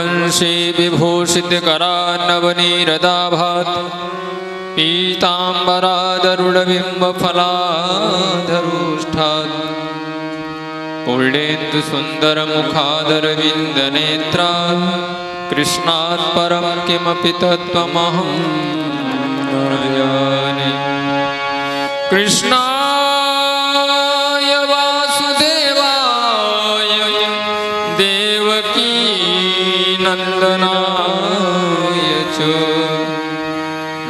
रघुवंशी विभूषितकरान्नवनीरदाभात् पीताम्बरादरुणबिम्बफलाधरोष्ठात् पूर्णेन्दुसुन्दरमुखादरविन्दनेत्रात् कृष्णात् परं किमपि तत्त्वमहं न जाने। कृष्णाय वासुदेवाय देवकी नन्दनाय च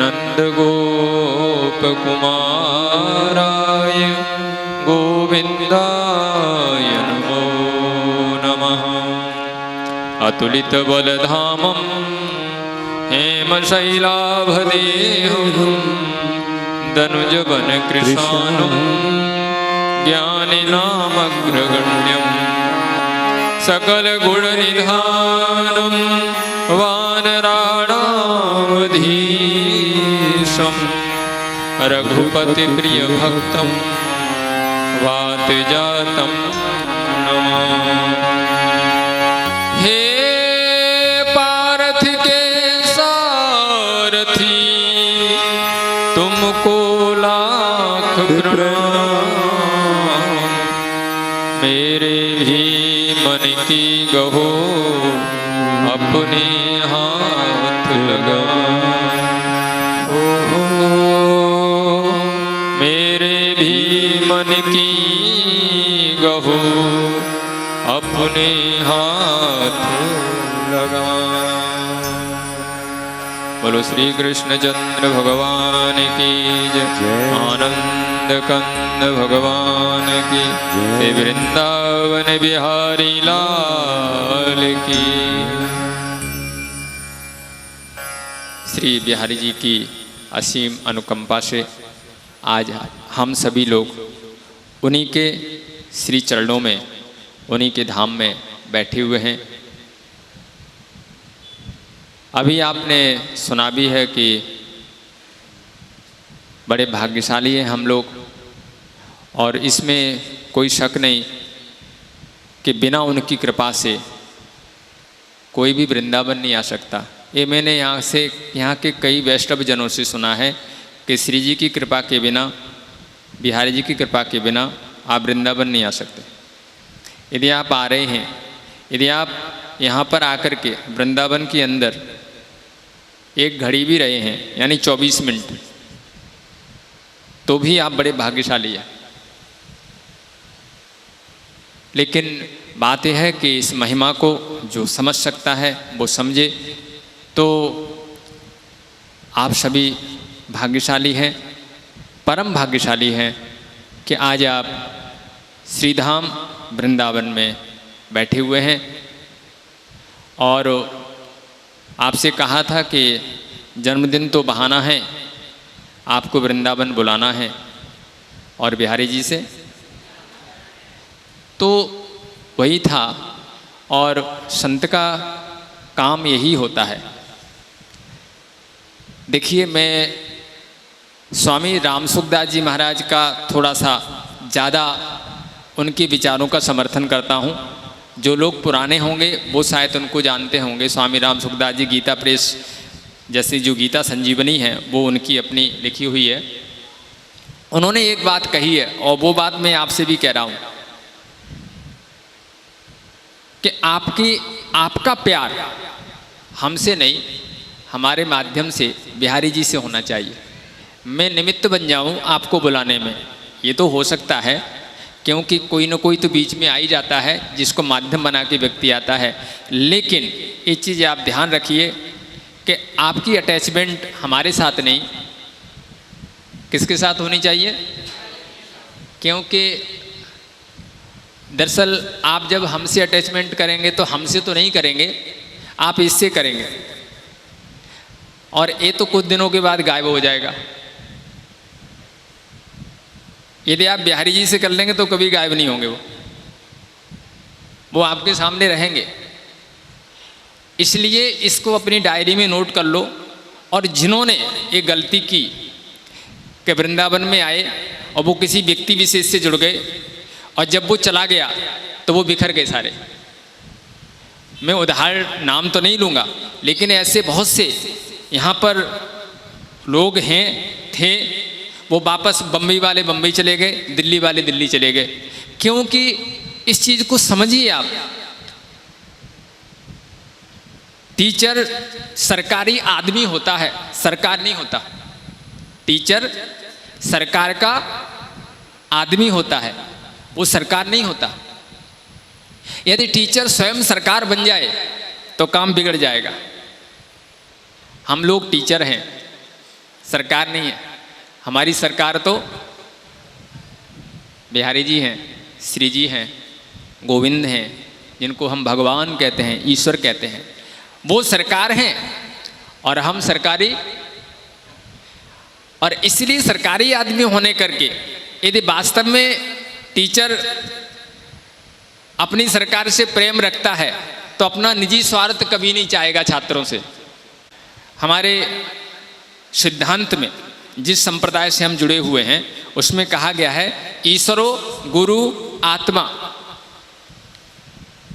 नन्दगोपकुमाराय गोविन्दाय नमो नमः। अतुलितबलधामं हेमशैलाभदेहं दनुजवनकृशानुं ज्ञानिनामग्रगण्यं सकलगुणनिधानं वानराणामधीशं रघुपतिप्रियभक्तं वातजातं नमामि। हे पार्थ के सारथी तुमको लाख प्रणाम, मेरे भी मन की गहो अपने हाथ लगा। मेरे भी मन की गहो अपने हाथ लगा। बोलो श्री कृष्ण चंद्र भगवान की जय। आनंद कंद भगवान की जय। वृंदावन बिहारी लाल की। श्री बिहारी जी की असीम अनुकंपा से आज हम सभी लोग उन्हीं के श्री चरणों में, उन्हीं के धाम में बैठे हुए हैं। अभी आपने सुना भी है कि बड़े भाग्यशाली हैं हम लोग, और इसमें कोई शक नहीं कि बिना उनकी कृपा से कोई भी वृंदावन नहीं आ सकता। ये मैंने यहाँ के कई वैष्णव जनों से सुना है कि श्री जी की कृपा के बिना, बिहारी जी की कृपा के बिना आप वृंदावन नहीं आ सकते। यदि आप आ रहे हैं, यदि आप यहाँ पर आकर के वृंदावन के अंदर एक घड़ी भी रहे हैं, यानी 24 मिनट, तो भी आप बड़े भाग्यशाली हैं। लेकिन बात यह है कि इस महिमा को जो समझ सकता है वो समझे। तो आप सभी भाग्यशाली हैं, परम भाग्यशाली हैं कि आज आप श्रीधाम वृंदावन में बैठे हुए हैं। और आपसे कहा था कि जन्मदिन तो बहाना है, आपको वृंदावन बुलाना है, और बिहारी जी से तो वही था। और संत का काम यही होता है। देखिए, मैं स्वामी रामसुखदास जी महाराज का थोड़ा सा ज़्यादा उनके विचारों का समर्थन करता हूँ। जो लोग पुराने होंगे वो शायद उनको जानते होंगे। स्वामी रामसुखदास जी गीता प्रेस जैसी जो गीता संजीवनी है वो उनकी अपनी लिखी हुई है। उन्होंने एक बात कही है, और वो बात मैं आपसे भी कह रहा हूँ कि आपका प्यार हमसे नहीं, हमारे माध्यम से बिहारी जी से होना चाहिए। मैं निमित्त बन जाऊं आपको बुलाने में, ये तो हो सकता है, क्योंकि कोई ना कोई तो बीच में आ ही जाता है जिसको माध्यम बना के व्यक्ति आता है। लेकिन एक चीज़ आप ध्यान रखिए कि आपकी अटैचमेंट हमारे साथ नहीं, किसके साथ होनी चाहिए? क्योंकि दरअसल आप जब हमसे अटैचमेंट करेंगे तो हमसे तो नहीं करेंगे, आप इससे करेंगे, और ये तो कुछ दिनों के बाद गायब हो जाएगा। यदि आप बिहारी जी से कर लेंगे तो कभी गायब नहीं होंगे, वो आपके सामने रहेंगे। इसलिए इसको अपनी डायरी में नोट कर लो। और जिन्होंने ये गलती की कि वृंदावन में आए और वो किसी व्यक्ति विशेष से जुड़ गए, और जब वो चला गया तो वो बिखर गए सारे, मैं उदाहरण नाम तो नहीं लूँगा, लेकिन ऐसे बहुत से यहाँ पर लोग हैं थे, वो वापस बम्बई वाले बम्बई चले गए, दिल्ली वाले दिल्ली चले गए। क्योंकि इस चीज़ को समझिए आप, टीचर सरकारी आदमी होता है, सरकार नहीं होता। टीचर सरकार का आदमी होता है, वो सरकार नहीं होता। यदि टीचर स्वयं सरकार बन जाए तो काम बिगड़ जाएगा। हम लोग टीचर हैं, सरकार नहीं है। हमारी सरकार तो बिहारी जी हैं, श्री जी हैं, गोविंद हैं, जिनको हम भगवान कहते हैं, ईश्वर कहते हैं, वो सरकार हैं और हम सरकारी। और इसलिए सरकारी आदमी होने करके यदि वास्तव में टीचर अपनी सरकार से प्रेम रखता है तो अपना निजी स्वार्थ कभी नहीं चाहेगा छात्रों से। हमारे सिद्धांत में जिस संप्रदाय से हम जुड़े हुए हैं उसमें कहा गया है ईश्वरो गुरु आत्मा,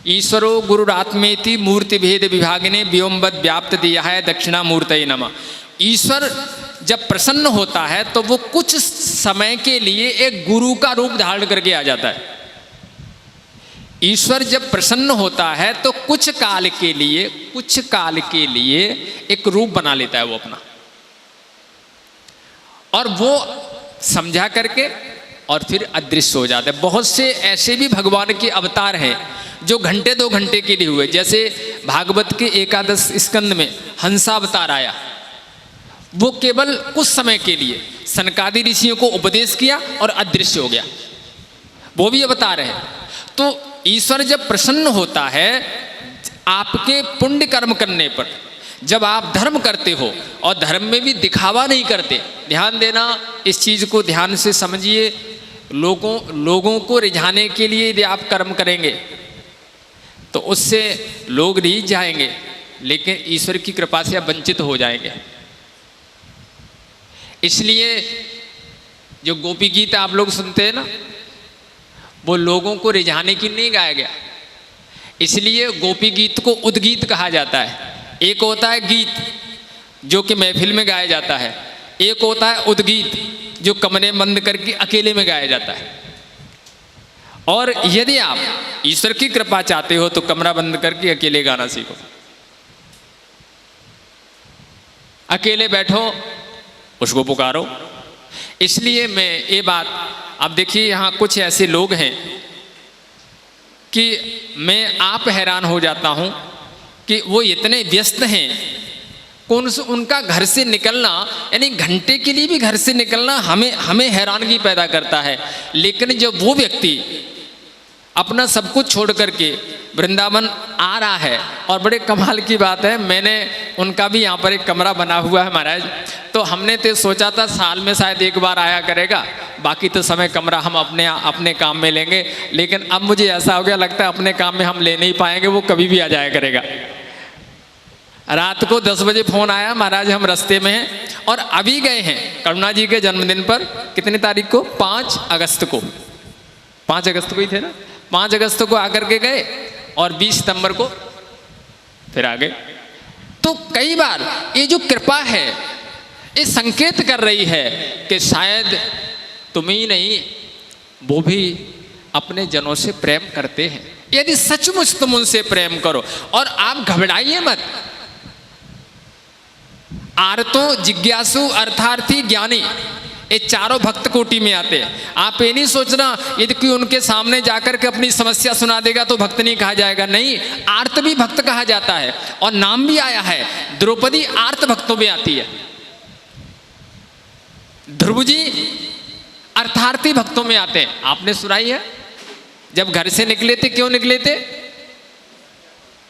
ईश्वरो गुरुरात्मेति मूर्ति भेद विभागिने व्योमवद व्याप्त दिया है दक्षिणा मूर्तये नमः। ईश्वर जब प्रसन्न होता है तो वो कुछ समय के लिए एक गुरु का रूप धारण करके आ जाता है। ईश्वर जब प्रसन्न होता है तो कुछ काल के लिए एक रूप बना लेता है वो अपना, और वो समझा करके और फिर अदृश्य हो जाता है। बहुत से ऐसे भी भगवान के अवतार हैं जो घंटे 2 घंटे के लिए हुए, जैसे भागवत के 11 स्कंद में हंसा अवतार आया, वो केवल कुछ समय के लिए सनकादि ऋषियों को उपदेश किया और अदृश्य हो गया, वो भी अवतार है। तो ईश्वर जब प्रसन्न होता है आपके पुण्य कर्म करने पर, जब आप धर्म करते हो और धर्म में भी दिखावा नहीं करते, ध्यान देना इस चीज़ को ध्यान से समझिए। लोगों को रिझाने के लिए यदि आप कर्म करेंगे तो उससे लोग रिझ जाएंगे, लेकिन ईश्वर की कृपा से आप वंचित हो जाएंगे। इसलिए जो गोपी गीत आप लोग सुनते हैं ना, वो लोगों को रिझाने की नहीं गाया गया, इसलिए गोपी गीत को उद्गीत कहा जाता है। एक होता है गीत जो कि महफिल में गाया जाता है, एक होता है उद्गीत जो कमरे बंद करके अकेले में गाया जाता है। और यदि आप ईश्वर की कृपा चाहते हो तो कमरा बंद करके अकेले गाना सीखो, अकेले बैठो, उसको पुकारो। इसलिए मैं ये बात, अब देखिए यहाँ कुछ ऐसे लोग हैं कि मैं आप हैरान हो जाता हूँ कि वो इतने व्यस्त हैं, उनका घर से निकलना, यानी घंटे के लिए भी घर से निकलना हमें हैरानगी पैदा करता है। लेकिन जब वो व्यक्ति अपना सब कुछ छोड़ करके वृंदावन आ रहा है, और बड़े कमाल की बात है, मैंने उनका भी यहाँ पर एक कमरा बना हुआ है महाराज, तो हमने तो सोचा था साल में शायद एक बार आया करेगा, बाकी तो समय कमरा हम अपने काम में लेंगे। लेकिन अब मुझे ऐसा हो गया, लगता है अपने काम में हम ले नहीं पाएंगे, वो कभी भी आ जाया करेगा। रात को 10 बजे फ़ोन आया, महाराज हम रास्ते में हैं, और अभी गए हैं करुणा जी के जन्मदिन पर, कितनी तारीख को, 5 अगस्त को, 5 अगस्त को ही थे ना, 5 अगस्त को आकर के गए और 20 सितंबर को फिर आ गए। तो कई बार ये जो कृपा है ये संकेत कर रही है कि शायद तुम ही नहीं, वो भी अपने जनों से प्रेम करते हैं। यदि सचमुच तुम उनसे प्रेम करो, और आप घबराइए मत, आर्तो जिज्ञासु अर्थार्थी ज्ञानी, ये चारों भक्त कोटि में आते हैं। आप ये नहीं सोचना यदि कोई उनके सामने जाकर के अपनी समस्या सुना देगा तो भक्त नहीं कहा जाएगा, नहीं, आर्त भी भक्त कहा जाता है, और नाम भी आया है, द्रौपदी आर्त भक्तों में आती है, ध्रुव जी अर्थार्थी भक्तों में आते हैं। आपने सुनाई है, जब घर से निकले थे, क्यों निकले थे,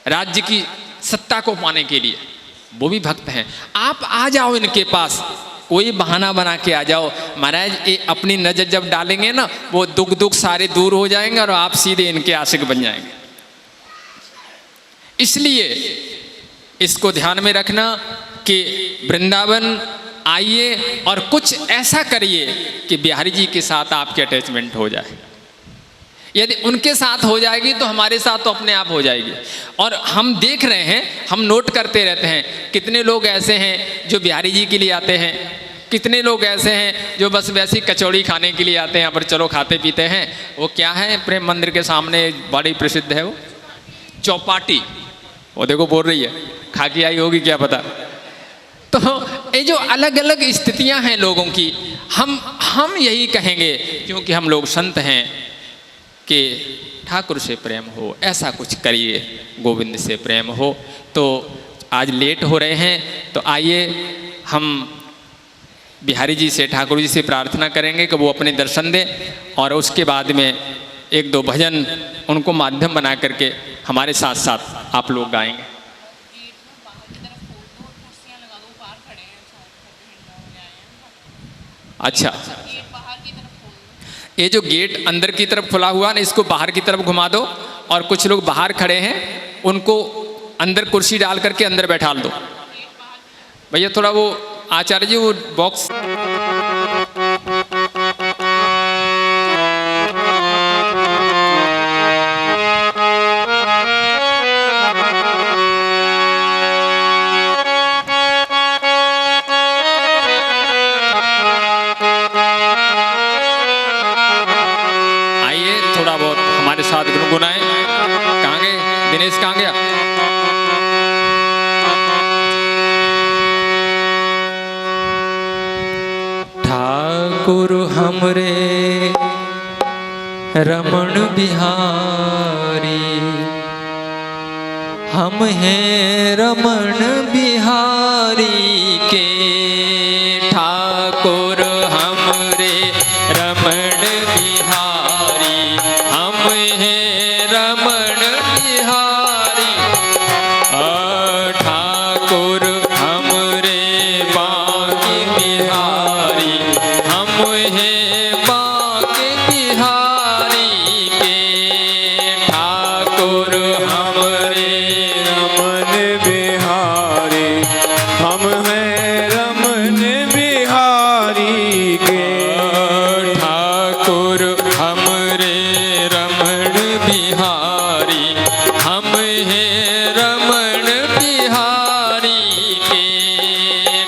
राज्य की सत्ता को पाने के लिए, वो भी भक्त हैं। आप आ जाओ इनके पास, कोई बहाना बना के आ जाओ, महाराज ये अपनी नजर जब डालेंगे ना, वो दुख सारे दूर हो जाएंगे और आप सीधे इनके आशिक बन जाएंगे। इसलिए इसको ध्यान में रखना कि वृंदावन आइए और कुछ ऐसा करिए कि बिहारी जी के साथ आपके अटैचमेंट हो जाए। यदि उनके साथ हो जाएगी तो हमारे साथ तो अपने आप हो जाएगी। और हम देख रहे हैं, हम नोट करते रहते हैं, कितने लोग ऐसे हैं जो बिहारी जी के लिए आते हैं, कितने लोग ऐसे हैं जो बस वैसी कचौड़ी खाने के लिए आते हैं, यहाँ पर चलो खाते पीते हैं। वो क्या है, प्रेम मंदिर के सामने बड़ी प्रसिद्ध है वो चौपाटी, वो देखो बोल रही है, खा के आई होगी क्या पता। तो ये जो अलग अलग स्थितियां हैं लोगों की, हम यही कहेंगे, क्योंकि हम लोग संत हैं, कि ठाकुर से प्रेम हो, ऐसा कुछ करिए, गोविंद से प्रेम हो। तो आज लेट हो रहे हैं, तो आइए हम बिहारी जी से, ठाकुर जी से प्रार्थना करेंगे कि वो अपने दर्शन दें, और उसके बाद में एक दो भजन उनको माध्यम बना करके हमारे साथ साथ आप लोग गाएंगे। अच्छा, ये जो गेट अंदर की तरफ खुला हुआ ना, इसको बाहर की तरफ घुमा दो, और कुछ लोग बाहर खड़े हैं उनको अंदर कुर्सी डाल करके अंदर बैठा दो। भैया थोड़ा वो आचार्य जी वो बॉक्स, साथ गुनगुनाएं। कहाँ गए दिनेश, कहाँ गया? ठाकुर हमरे रमण बिहारी, हम हैं रमण बिहारी के, ठाकुर हमरे रमण बिहारी, हम हैं रमण बिहारी। ठाकुर हमरे बांके बिहारी, हम हैं बांके बिहारी के, ठाकुर हमरे रमण बिहारी, हम हैं रमण बिहारी के, ठाकुर हमरे रमण बिहारी, हम हैं रमण बिहारी के,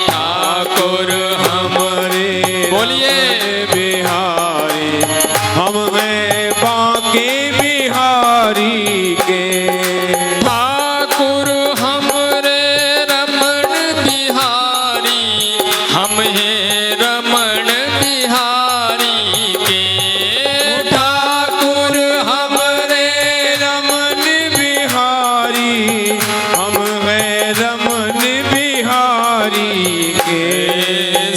ठाकुर हमरे बोलिए बिहारी, हम हैं बांके बिहारी के, ठाकुर हमरे रमण बिहारी, हम हैं रमण बिहारी के, ठाकुर हमरे रमण बिहारी, हम हैं रमण बिहारी के,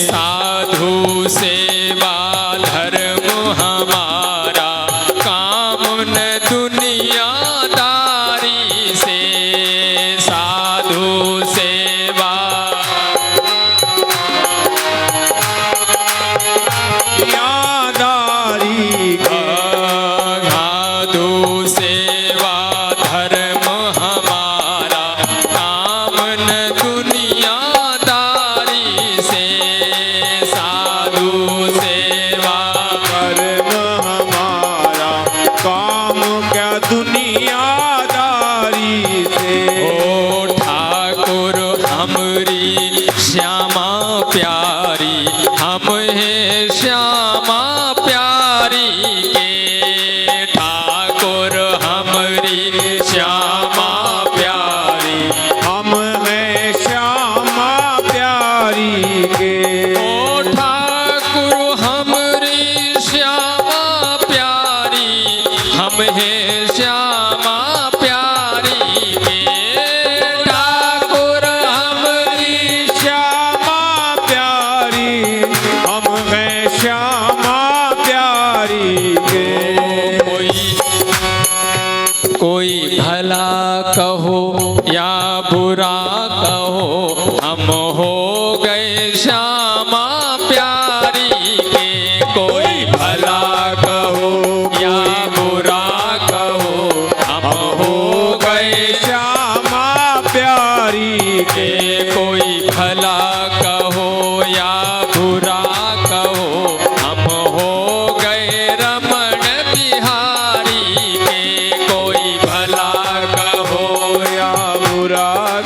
साधु सेवा धर्म हमारा, काम न दुनियादारी से, साधु सेवा यादारी के, साधु सेवा धर्म हमारा, काम न दुनियादारी से, साधु सेवा कर्म हमारा, काम क्या दुनियादारी से, ओ ठाकुर हमरी श्यामा प्यारी, हम हैं श्यामा प्यारी के, ठाकुर हमरी श्यामा प्यारी, हम हैं श्यामा प्यारी के, ओ ठाकुर हमरी श्यामा प्यारी, हम हैं श्यामा प्यारी के, ठाकुर हमरी श्यामा प्यारी, हम हैं श्यामा प्यारी के, कोई भला कहो या बुरा कहो, हम हो गए श्यामा प्यारी के, कोई भला कहो या बुरा कहो, हम हो गए श्यामा प्यारी के, कोई भला कहो या बुरा कहो, हम हो गए रमण बिहारी